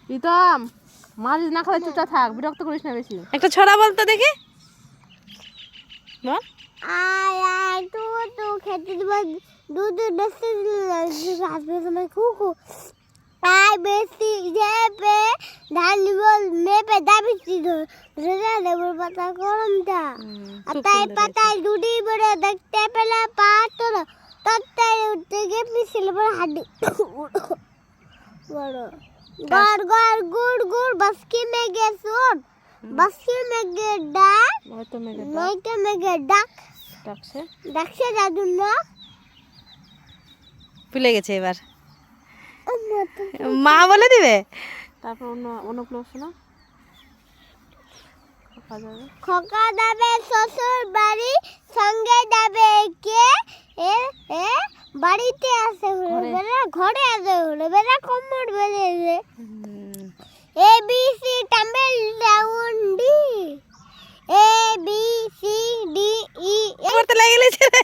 প্রীতম মাছ না খাওয়া চুপচাপ থাক, বিরক্ত করিস না বেশি। একটা ছড়া বলতো দেখি, বল। আয় তো খেতে দিবা দুধ বেশি আসবে সময় কুকু আয় বেশি যেপে ধান বল মেপে দাবিছি ধরে লেবুর পাতা গরমটা আর তাই পাতায় দুধি বড় দেখতে পেলে পাতো না তাই উঠতে গিয়ে পিছিল বড় হাড্ডি বড় গড় গড় গুড় গুড় বাসকি মেগে সুর বাসকি মেগে ডাক নয়তো মেগে ডাক ডাকছে দাদুর না ভুলে গেছে এবার, মা বলে দিবে। তারপর অন্য প্রশ্ন খোকা যাবে শ্বশুর বাড়ি সঙ্গে যাবে কে এ এ বাড়িতে আসে বেলা ঘরে আসে বেলা কোমর বেঁধেছে A B C tumble down D A B C D E পড়তে লেগে গেছে রে।